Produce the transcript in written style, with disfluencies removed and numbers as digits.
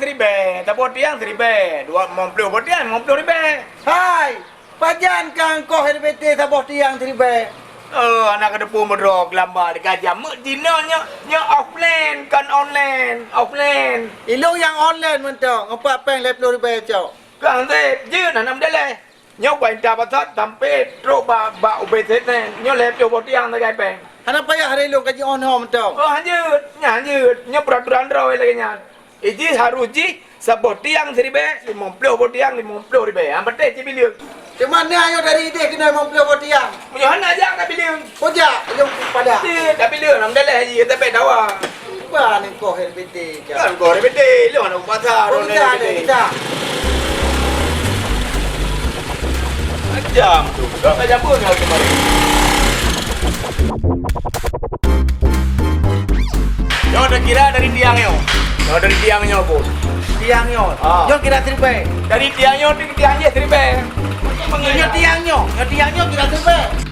ribe, tapi tiang ribe. Dua momplo tiang, momplo ribe. Hai, pajan kang kau herbete saboh tiang tribe. Anak ada pun berok lambat gajah. Mek Cina nya offline kan offline. Ilung yang online mentong, empat peng 50 ribu cok. Kan teh je nam dah le. Nya quanh ta pasat sampai tro ba ubet ne. Nya le pio tiang gai peng. Hana payah hari ilung kaji on home mentong. Hanyut. Nya peraturan raw lagi nya. Iji haruji sabot tiang 50 tiang 50 ribe. Ambate ci biliung. Cuman ni ayo dari ide kena 50 tiang. Punya hana aja ka biliung. Koja, ilung pada. Ti ka biliung nam dah le haji tapi dawa. Ba ni kau herbete cok. Kan gore bede, lu ana pasar Oh, kita ada, kita. Jam tu. Kau tak jambut kau kemarin. Yo dah kira dari tiangnya. Yo dari tiangnya pun. Tiangnya. Ah. Yo kira tribe. Dari tiangnya ke tiangnya seribe. Yo tiangnya kira tribe.